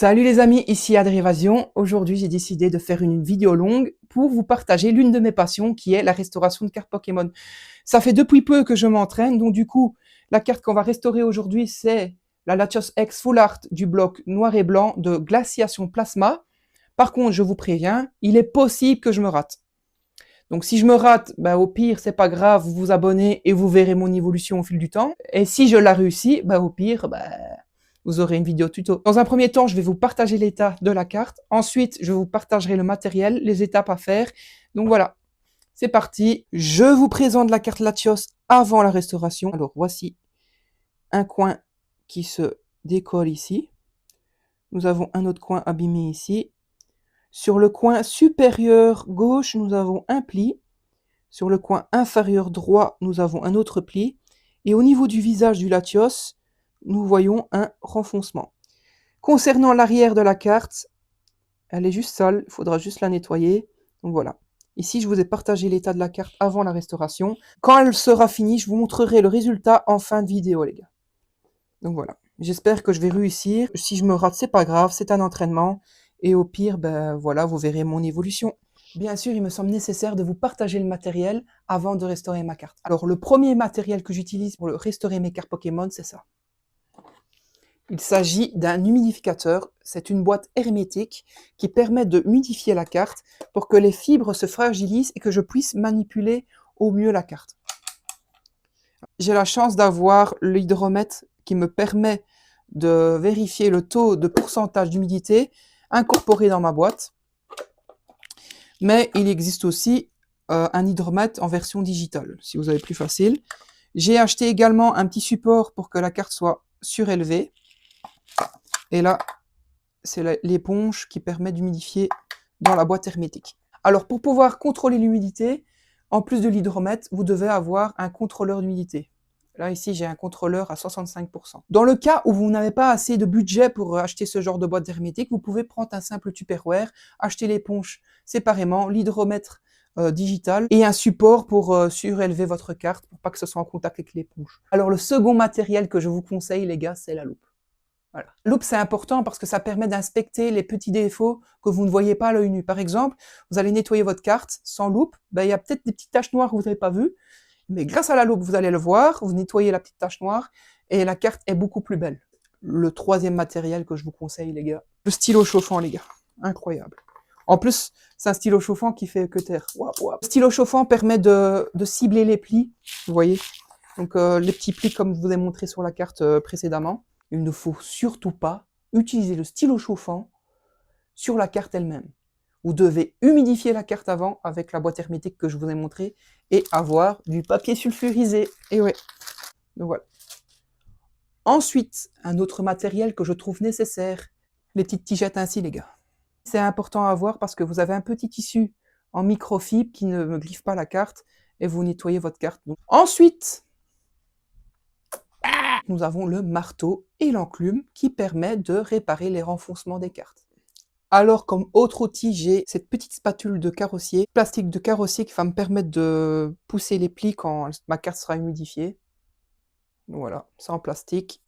Salut les amis, ici Adrévasion. Aujourd'hui, j'ai décidé de faire une vidéo longue pour vous partager l'une de mes passions qui est la restauration de cartes Pokémon. Ça fait depuis peu que je m'entraîne, donc du coup, la carte qu'on va restaurer aujourd'hui, c'est la Latios X Full Art du bloc noir et blanc de Glaciation Plasma. Par contre, je vous préviens, il est possible que je me rate. Donc si je me rate, au pire, c'est pas grave, vous vous abonnez et vous verrez mon évolution au fil du temps. Et si je la réussis, au pire, vous aurez une vidéo tuto. Dans un premier temps, je vais vous partager l'état de la carte. Ensuite, je vous partagerai le matériel, les étapes à faire. Donc voilà, c'est parti. Je vous présente la carte Latios avant la restauration. Alors voici un coin qui se décolle ici. Nous avons un autre coin abîmé ici. Sur le coin supérieur gauche, nous avons un pli. Sur le coin inférieur droit, nous avons un autre pli. Et au niveau du visage du Latios, nous voyons un renfoncement. Concernant l'arrière de la carte, elle est juste sale, il faudra juste la nettoyer. Donc voilà. Ici, je vous ai partagé l'état de la carte avant la restauration. Quand elle sera finie, je vous montrerai le résultat en fin de vidéo, les gars. Donc voilà. J'espère que je vais réussir. Si je me rate, c'est pas grave, c'est un entraînement. Et au pire, voilà, vous verrez mon évolution. Bien sûr, il me semble nécessaire de vous partager le matériel avant de restaurer ma carte. Alors, le premier matériel que j'utilise pour restaurer mes cartes Pokémon, c'est ça. Il s'agit d'un humidificateur. C'est une boîte hermétique qui permet de humidifier la carte pour que les fibres se fragilisent et que je puisse manipuler au mieux la carte. J'ai la chance d'avoir l'hydromètre qui me permet de vérifier le taux de pourcentage d'humidité incorporé dans ma boîte. Mais il existe aussi un hydromètre en version digitale, si vous avez plus facile. J'ai acheté également un petit support pour que la carte soit surélevée. Et là, c'est l'éponge qui permet d'humidifier dans la boîte hermétique. Alors, pour pouvoir contrôler l'humidité, en plus de l'hydromètre, vous devez avoir un contrôleur d'humidité. Là, ici, j'ai un contrôleur à 65%. Dans le cas où vous n'avez pas assez de budget pour acheter ce genre de boîte hermétique, vous pouvez prendre un simple Tupperware, acheter l'éponge séparément, l'hydromètre digital et un support pour surélever votre carte pour pas que ce soit en contact avec l'éponge. Alors, le second matériel que je vous conseille, les gars, c'est la loupe. Voilà. La loupe, c'est important parce que ça permet d'inspecter les petits défauts que vous ne voyez pas à l'œil nu. Par exemple, vous allez nettoyer votre carte sans loupe, il y a peut-être des petites taches noires que vous n'avez pas vues, mais grâce à la loupe, vous allez le voir, vous nettoyez la petite tache noire et la carte est beaucoup plus belle. Le troisième matériel que je vous conseille, les gars, le stylo chauffant, les gars. Incroyable. En plus, c'est un stylo chauffant qui fait que taire. Le stylo chauffant permet de cibler les plis, vous voyez. Donc les petits plis comme je vous ai montré sur la carte précédemment. Il ne faut surtout pas utiliser le stylo chauffant sur la carte elle-même. Vous devez humidifier la carte avant avec la boîte hermétique que je vous ai montré et avoir du papier sulfurisé. Et ouais, donc voilà. Ensuite, un autre matériel que je trouve nécessaire, les petites tigettes ainsi, les gars. C'est important à avoir parce que vous avez un petit tissu en microfibre qui ne griffe pas la carte et vous nettoyez votre carte. Donc. Ensuite, nous avons le marteau et l'enclume qui permet de réparer les renfoncements des cartes. Alors, comme autre outil, j'ai cette petite spatule de carrossier, plastique de carrossier qui va me permettre de pousser les plis quand ma carte sera humidifiée. Voilà, c'est en plastique.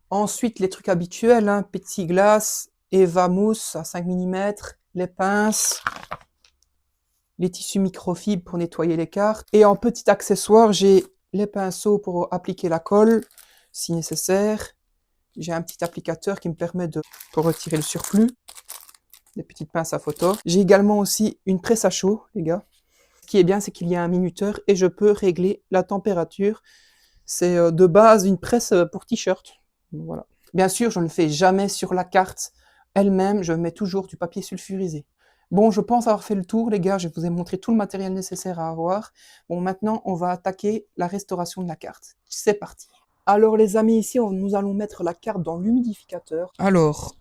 Ensuite, les trucs habituels, petit glace, Eva mousse à 5 mm, les pinces, les tissus microfibres pour nettoyer les cartes. Et en petit accessoire, j'ai les pinceaux pour appliquer la colle, si nécessaire. J'ai un petit applicateur qui me permet de retirer le surplus. Des petites pinces à photo. J'ai également aussi une presse à chaud, les gars. Ce qui est bien, c'est qu'il y a un minuteur et je peux régler la température. C'est de base une presse pour t-shirt. Voilà. Bien sûr, je ne le fais jamais sur la carte elle-même. Je mets toujours du papier sulfurisé. Bon, je pense avoir fait le tour, les gars. Je vous ai montré tout le matériel nécessaire à avoir. Bon, maintenant, on va attaquer la restauration de la carte. C'est parti. Alors, les amis, ici, nous allons mettre la carte dans l'humidificateur. Alors,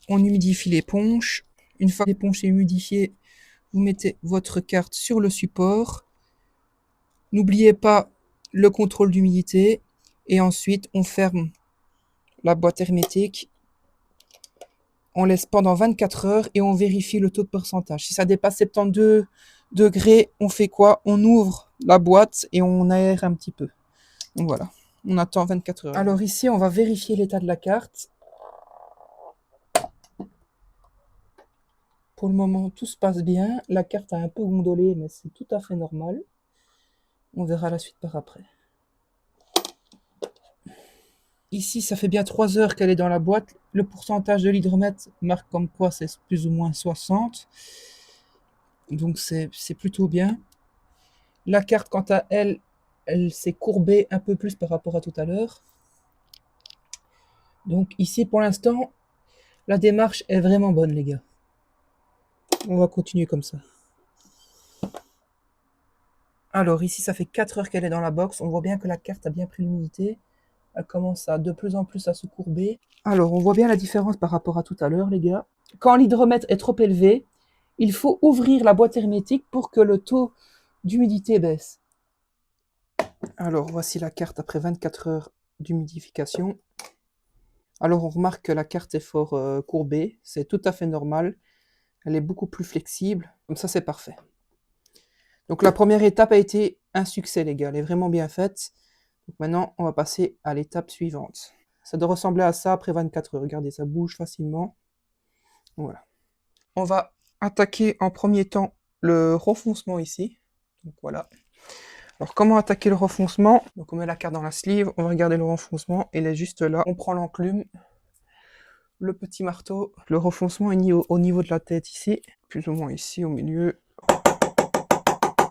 on humidifie l'éponge. Une fois que l'éponge est humidifiée, vous mettez votre carte sur le support. N'oubliez pas le contrôle d'humidité. Et ensuite, on ferme la boîte hermétique. On laisse pendant 24 heures et on vérifie le taux de pourcentage. Si ça dépasse 72 degrés, on fait quoi? On ouvre la boîte et on aère un petit peu. Donc voilà, on attend 24 heures. Alors ici, on va vérifier l'état de la carte. Pour le moment, tout se passe bien. La carte a un peu gondolé, mais c'est tout à fait normal. On verra la suite par après. Ici, ça fait bien 3 heures qu'elle est dans la boîte. Le pourcentage de l'hydromètre marque comme quoi c'est plus ou moins 60. Donc c'est plutôt bien. La carte, quant à elle, elle s'est courbée un peu plus par rapport à tout à l'heure. Donc ici, pour l'instant, la démarche est vraiment bonne, les gars. On va continuer comme ça. Alors ici, ça fait 4 heures qu'elle est dans la box. On voit bien que la carte a bien pris l'humidité. Elle commence de plus en plus à se courber. Alors, on voit bien la différence par rapport à tout à l'heure, les gars. Quand l'hydromètre est trop élevé, il faut ouvrir la boîte hermétique pour que le taux d'humidité baisse. Alors, voici la carte après 24 heures d'humidification. Alors, on remarque que la carte est fort courbée. C'est tout à fait normal. Elle est beaucoup plus flexible. Comme ça, c'est parfait. Donc, la première étape a été un succès, les gars. Elle est vraiment bien faite. Donc, maintenant, on va passer à l'étape suivante. Ça doit ressembler à ça après 24 heures. Regardez, ça bouge facilement. Voilà. On va attaquer en premier temps le renfoncement ici. Donc voilà. Alors comment attaquer le renfoncement? Donc on met la carte dans la sleeve, on va regarder le renfoncement, il est juste là. On prend l'enclume, le petit marteau. Le renfoncement est au niveau de la tête ici, plus ou moins ici au milieu.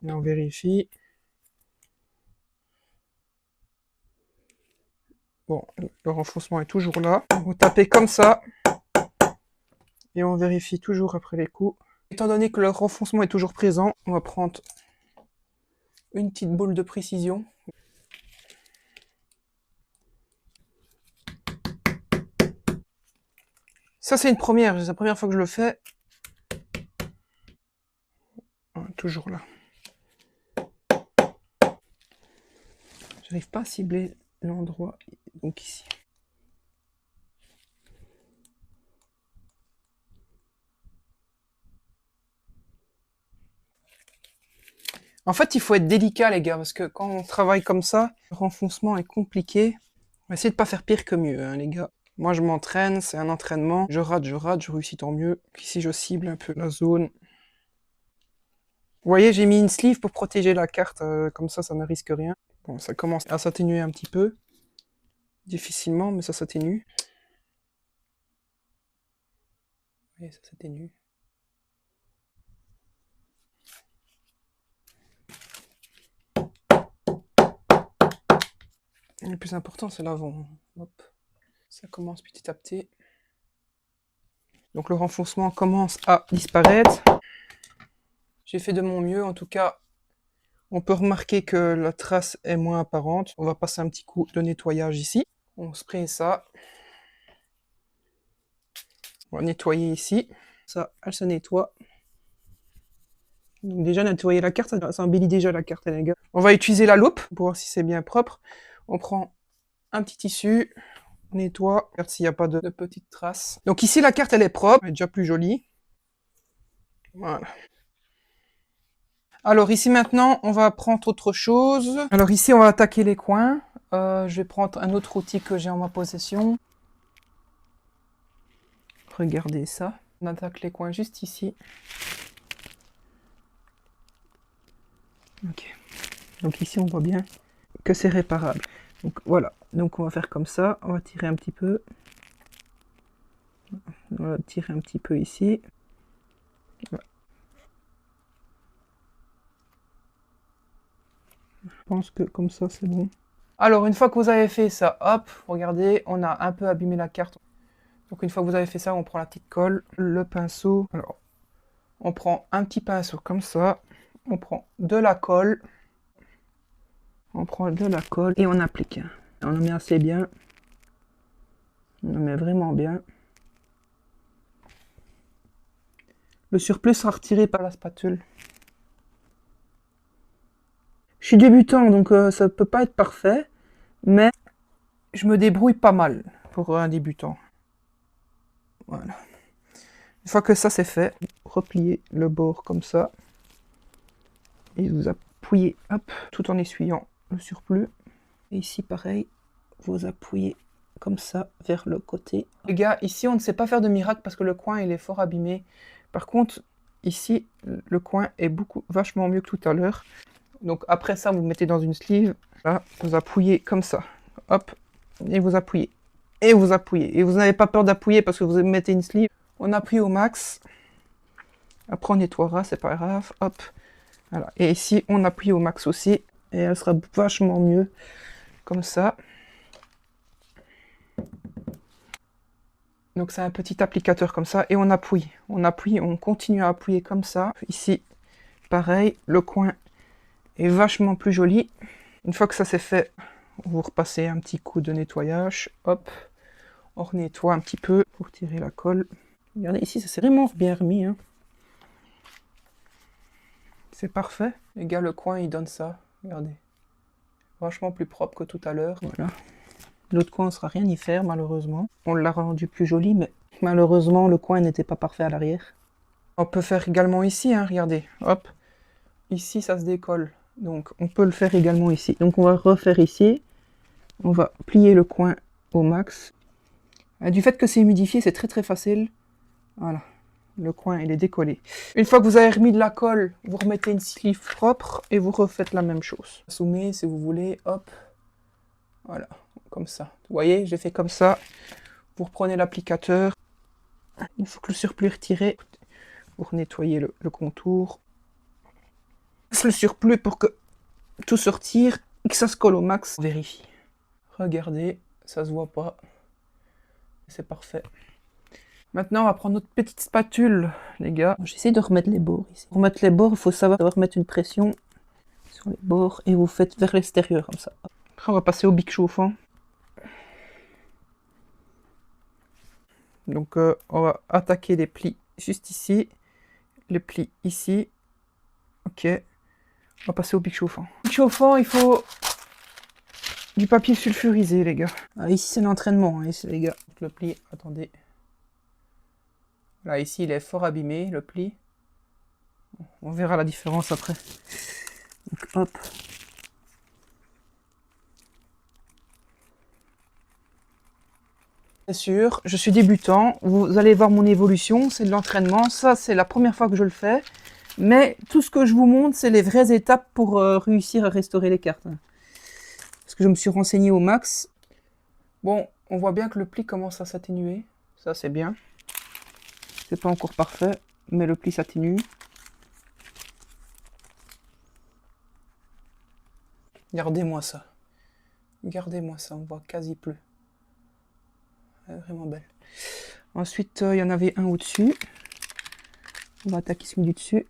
Et on vérifie. Bon, le renfoncement est toujours là. Vous tapez comme ça. Et on vérifie toujours après les coups. Étant donné que le renfoncement est toujours présent, on va prendre une petite boule de précision. Ça, c'est une première. C'est la première fois que je le fais. Toujours là. J'arrive pas à cibler l'endroit. Donc ici. En fait, il faut être délicat, les gars, parce que quand on travaille comme ça, le renfoncement est compliqué. On va essayer de pas faire pire que mieux, hein, les gars. Moi, je m'entraîne, c'est un entraînement. Je rate, je réussis tant mieux. Ici, je cible un peu la zone. Vous voyez, j'ai mis une sleeve pour protéger la carte, comme ça ne risque rien. Bon, ça commence à s'atténuer un petit peu. Difficilement, mais ça s'atténue. Vous voyez, ça s'atténue. Le plus important, c'est l'avant. Hop. Ça commence petit à petit. Donc le renfoncement commence à disparaître. J'ai fait de mon mieux, en tout cas, on peut remarquer que la trace est moins apparente. On va passer un petit coup de nettoyage ici. On spraye ça. On va nettoyer ici. Ça, elle se nettoie. Donc déjà, nettoyer la carte, ça embellit déjà la carte, les gars. On va utiliser la loupe pour voir si c'est bien propre. On prend un petit tissu, on nettoie, regarde s'il n'y a pas de petites traces. Donc ici, la carte, elle est propre, elle est déjà plus jolie. Voilà. Alors ici maintenant, on va prendre autre chose. Alors ici, on va attaquer les coins. Je vais prendre un autre outil que j'ai en ma possession. Regardez ça. On attaque les coins juste ici. Ok. Donc ici, on voit bien que c'est réparable. Donc voilà. Donc on va faire comme ça. On va tirer un petit peu. On va tirer un petit peu ici. Voilà. Je pense que comme ça, c'est bon. Alors, une fois que vous avez fait ça, hop, regardez, on a un peu abîmé la carte. Donc, une fois que vous avez fait ça, on prend la petite colle, le pinceau. Alors, on prend un petit pinceau comme ça. On prend de la colle. On prend de la colle et on applique. On en met assez bien. On en met vraiment bien. Le surplus sera retiré par la spatule. Je suis débutant, donc ça peut pas être parfait, mais je me débrouille pas mal pour un débutant. Voilà. Une fois que ça c'est fait, repliez le bord comme ça. Et vous appuyez, hop, tout en essuyant le surplus. Et ici pareil, vous appuyez comme ça vers le côté. Les gars, ici on ne sait pas faire de miracle parce que le coin il est fort abîmé. Par contre, ici, le coin est vachement mieux que tout à l'heure. Donc après ça, vous mettez dans une sleeve. Là, vous appuyez comme ça. Hop, et vous appuyez. Et vous appuyez. Et vous n'avez pas peur d'appuyer parce que vous mettez une sleeve. On appuie au max. Après, on nettoiera, c'est pas grave. Hop. Voilà. Et ici, on appuie au max aussi. Et elle sera vachement mieux. Comme ça. Donc c'est un petit applicateur comme ça. Et on appuie. On appuie, on continue à appuyer comme ça. Ici, pareil. Le coin est vachement plus joli. Une fois que ça c'est fait, vous repassez un petit coup de nettoyage. Hop. On nettoie un petit peu pour tirer la colle. Regardez, ici, ça s'est vraiment bien remis. Hein. C'est parfait. Les gars, le coin, il donne ça. Regardez. Vachement plus propre que tout à l'heure. Voilà. L'autre coin, on ne sera rien y faire, malheureusement. On l'a rendu plus joli, mais malheureusement, le coin n'était pas parfait à l'arrière. On peut faire également ici, hein, regardez. Hop. Ici, ça se décolle. Donc, on peut le faire également ici. Donc, on va refaire ici. On va plier le coin au max. Du fait que c'est humidifié, c'est très très facile. Voilà. Le coin, il est décollé. Une fois que vous avez remis de la colle, vous remettez une sleeve propre et vous refaites la même chose. Zoomez si vous voulez, hop. Voilà, comme ça. Vous voyez, j'ai fait comme ça. Vous reprenez l'applicateur. Il faut que le surplus est retiré. Vous nettoyez le contour. Le surplus pour que tout se retire et que ça se colle au max. On vérifie. Regardez, ça se voit pas. C'est parfait. Maintenant, on va prendre notre petite spatule, les gars. J'essaie de remettre les bords ici. Pour remettre les bords, il faut savoir remettre une pression sur les bords et vous faites vers l'extérieur comme ça. Après, on va passer au bic chauffant. Donc, on va attaquer les plis juste ici. Les plis ici. Ok. On va passer au bic chauffant. Bic chauffant, il faut du papier sulfurisé, les gars. Ah, ici, c'est l'entraînement, hein, ici, les gars. Le pli, attendez. Là, ici, il est fort abîmé, le pli. On verra la différence après. Donc, hop. Bien sûr, je suis débutant. Vous allez voir mon évolution. C'est de l'entraînement. Ça, c'est la première fois que je le fais. Mais tout ce que je vous montre, c'est les vraies étapes pour réussir à restaurer les cartes. Parce que je me suis renseigné au max. Bon, on voit bien que le pli commence à s'atténuer. Ça, c'est bien. C'est pas encore parfait, mais le pli s'atténue. Regardez-moi ça. Regardez-moi ça, on voit quasi plus. Elle est vraiment belle. Ensuite, il y en avait un au-dessus. On va attaquer celui du dessus.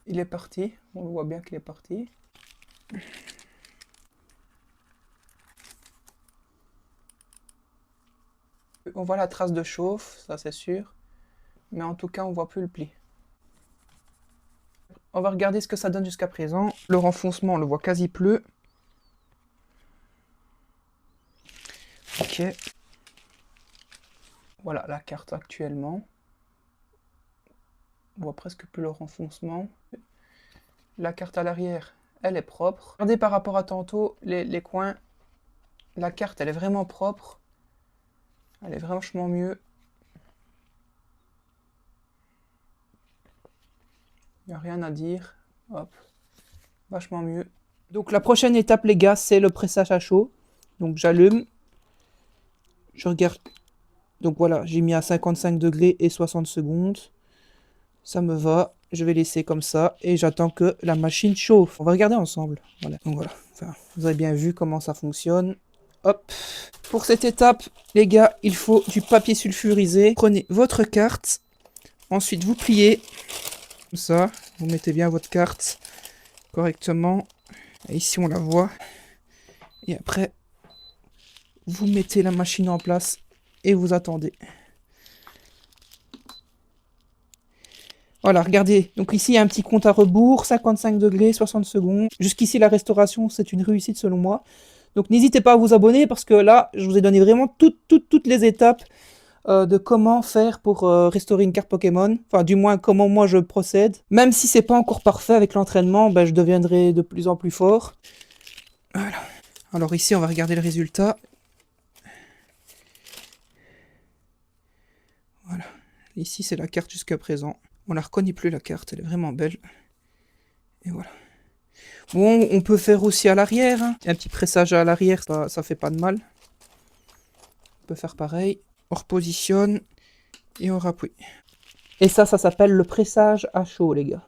Il est parti. On voit bien qu'il est parti. On voit la trace de chauffe, ça c'est sûr. Mais en tout cas, on voit plus le pli. On va regarder ce que ça donne jusqu'à présent. Le renfoncement, on le voit quasi plus. Ok. Voilà la carte actuellement. On voit presque plus le renfoncement. La carte à l'arrière, elle est propre. Regardez par rapport à tantôt, les coins. La carte, elle est vraiment propre. Elle est vachement mieux. Il n'y a rien à dire. Hop. Vachement mieux. Donc la prochaine étape, les gars, c'est le pressage à chaud. Donc j'allume. Je regarde. Donc voilà, j'ai mis à 55 degrés et 60 secondes. Ça me va. Je vais laisser comme ça et j'attends que la machine chauffe. On va regarder ensemble. Voilà. Donc voilà. Enfin, vous avez bien vu comment ça fonctionne. Hop. Pour cette étape, les gars, il faut du papier sulfurisé. Prenez votre carte. Ensuite, vous pliez. Comme ça. Vous mettez bien votre carte correctement. Et ici, on la voit. Et après, vous mettez la machine en place et vous attendez. Voilà, regardez. Donc ici, il y a un petit compte à rebours, 55 degrés, 60 secondes. Jusqu'ici, la restauration, c'est une réussite selon moi. Donc n'hésitez pas à vous abonner parce que là, je vous ai donné vraiment toutes les étapes de comment faire pour restaurer une carte Pokémon. Enfin, du moins, comment moi je procède. Même si c'est pas encore parfait avec l'entraînement, ben, je deviendrai de plus en plus fort. Voilà. Alors ici, on va regarder le résultat. Voilà. Ici, c'est la carte jusqu'à présent. On la reconnaît plus, la carte. Elle est vraiment belle. Et voilà. Bon, on peut faire aussi à l'arrière. Hein. Un petit pressage à l'arrière, ça fait pas de mal. On peut faire pareil. On repositionne et on rappuie. Et ça s'appelle le pressage à chaud, les gars.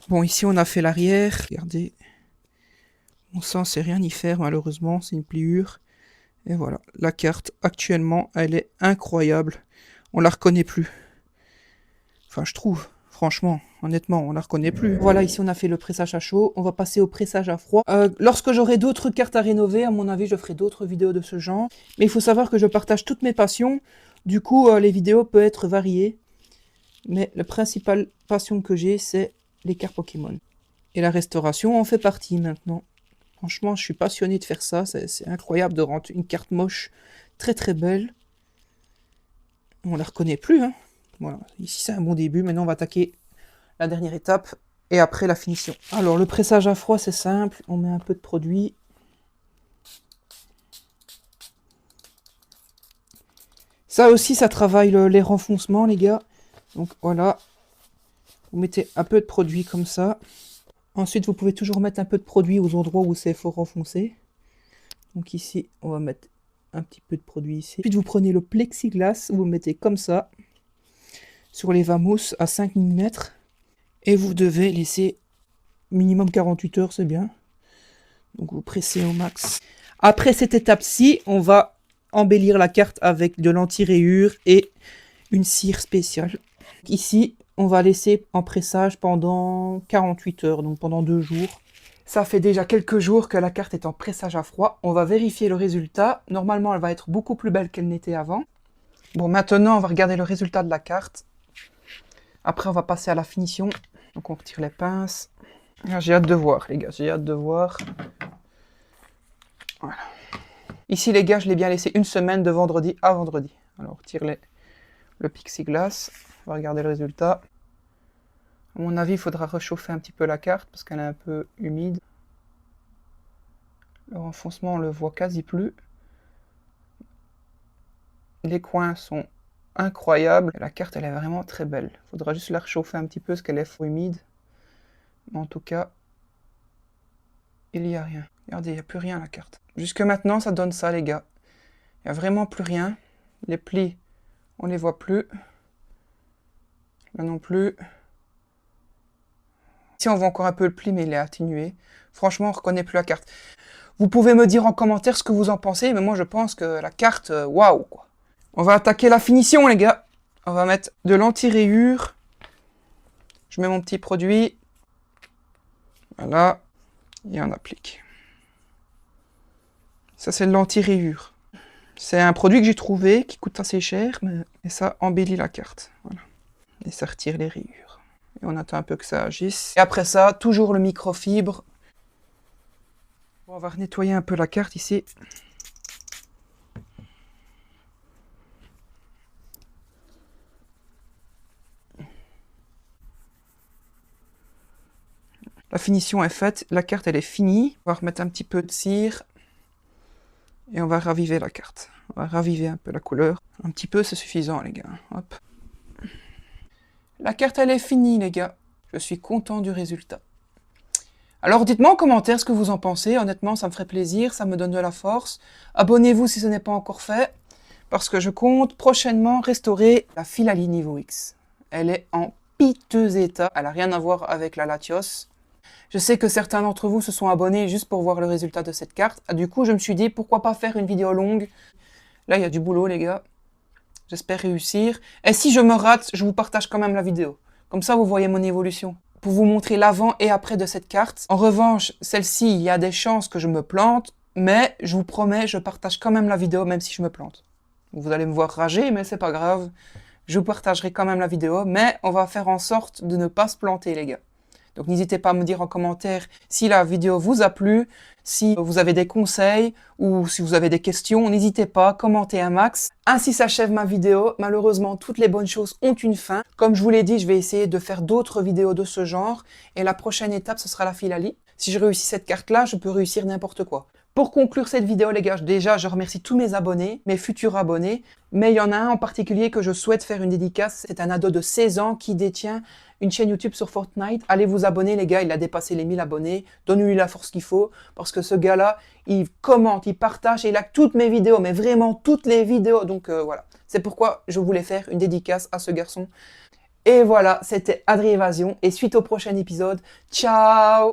Bon, ici, on a fait l'arrière. Regardez. Bon, ça, on sait rien y faire, malheureusement. C'est une pliure. Et voilà. La carte, actuellement, elle est incroyable. On la reconnaît plus. Enfin, je trouve. Franchement, honnêtement, on la reconnaît plus. Voilà, ici, on a fait le pressage à chaud. On va passer au pressage à froid. Lorsque j'aurai d'autres cartes à rénover, à mon avis, je ferai d'autres vidéos de ce genre. Mais il faut savoir que je partage toutes mes passions. Du coup, les vidéos peuvent être variées. Mais la principale passion que j'ai, c'est les cartes Pokémon. Et la restauration en fait partie maintenant. Franchement, je suis passionné de faire ça. C'est incroyable de rendre une carte moche très très belle. On la reconnaît plus. Hein. Voilà. Ici, c'est un bon début. Maintenant, on va attaquer la dernière étape. Et après, la finition. Alors, le pressage à froid, c'est simple. On met un peu de produit. Ça aussi, ça travaille les renfoncements, les gars. Donc, voilà. Vous mettez un peu de produit comme ça. Ensuite, vous pouvez toujours mettre un peu de produit aux endroits où c'est fort renfoncé. Donc ici, on va mettre un petit peu de produit ici. Ensuite, vous prenez le plexiglas, vous le mettez comme ça, sur les vamos à 5 mm. Et vous devez laisser minimum 48 heures, c'est bien. Donc vous pressez au max. Après cette étape-ci, on va embellir la carte avec de l'anti-rayure et une cire spéciale. Ici, on va laisser en pressage pendant 48 heures, donc pendant 2 jours. Ça fait déjà quelques jours que la carte est en pressage à froid. On va vérifier le résultat. Normalement, elle va être beaucoup plus belle qu'elle n'était avant. Bon, maintenant, on va regarder le résultat de la carte. Après, on va passer à la finition. Donc, on retire les pinces. J'ai hâte de voir, les gars. J'ai hâte de voir. Voilà. Ici, les gars, je l'ai bien laissé une semaine de vendredi à vendredi. Alors, on retire le plexiglas. On va regarder le résultat. À mon avis, il faudra réchauffer un petit peu la carte parce qu'elle est un peu humide. Le renfoncement, on le voit quasi plus. Les coins sont incroyables. La carte, elle est vraiment très belle. Il faudra juste la réchauffer un petit peu parce qu'elle est fort humide. Mais en tout cas, il n'y a rien. Regardez, il n'y a plus rien à la carte. Jusque maintenant, ça donne ça, les gars. Il n'y a vraiment plus rien. Les plis, on ne les voit plus. Là non plus. Ici, on voit encore un peu le pli, mais il est atténué. Franchement, on ne reconnaît plus la carte. Vous pouvez me dire en commentaire ce que vous en pensez, mais moi, je pense que la carte, waouh, quoi. On va attaquer la finition, les gars. On va mettre de l'anti-rayure. Je mets mon petit produit. Voilà. Et on applique. Ça, c'est de l'anti-rayure. C'est un produit que j'ai trouvé, qui coûte assez cher, mais et ça embellit la carte. Voilà. Et ça retire les rayures. Et on attend un peu que ça agisse. Et après ça, toujours le microfibre. On va nettoyer un peu la carte ici. La finition est faite, la carte elle est finie. On va remettre un petit peu de cire. Et on va raviver la carte. On va raviver un peu la couleur. Un petit peu, c'est suffisant, les gars. Hop. La carte, elle est finie, les gars. Je suis content du résultat. Alors, dites-moi en commentaire ce que vous en pensez. Honnêtement, ça me ferait plaisir. Ça me donne de la force. Abonnez-vous si ce n'est pas encore fait. Parce que je compte prochainement restaurer la Philalie niveau X. Elle est en piteux état. Elle n'a rien à voir avec la Latios. Je sais que certains d'entre vous se sont abonnés juste pour voir le résultat de cette carte. Du coup, je me suis dit, pourquoi pas faire une vidéo longue. Là, il y a du boulot, les gars. J'espère réussir. Et si je me rate, je vous partage quand même la vidéo. Comme ça, vous voyez mon évolution. Pour vous montrer l'avant et après de cette carte. En revanche, celle-ci, il y a des chances que je me plante. Mais je vous promets, je partage quand même la vidéo, même si je me plante. Vous allez me voir rager, mais c'est pas grave. Je vous partagerai quand même la vidéo. Mais on va faire en sorte de ne pas se planter, les gars. Donc n'hésitez pas à me dire en commentaire si la vidéo vous a plu, si vous avez des conseils ou si vous avez des questions, n'hésitez pas, commentez un max. Ainsi s'achève ma vidéo. Malheureusement, toutes les bonnes choses ont une fin. Comme je vous l'ai dit, je vais essayer de faire d'autres vidéos de ce genre. Et la prochaine étape, ce sera la Philalie. Si je réussis cette carte-là, je peux réussir n'importe quoi. Pour conclure cette vidéo, les gars, déjà, je remercie tous mes abonnés, mes futurs abonnés, mais il y en a un en particulier que je souhaite faire une dédicace. C'est un ado de 16 ans qui détient une chaîne YouTube sur Fortnite. Allez vous abonner, les gars, il a dépassé les 1000 abonnés. Donnez-lui la force qu'il faut, parce que ce gars-là, il commente, il partage, et il a toutes mes vidéos, mais vraiment toutes les vidéos. Donc voilà, c'est pourquoi je voulais faire une dédicace à ce garçon. Et voilà, c'était Adrien Évasion, et suite au prochain épisode, ciao!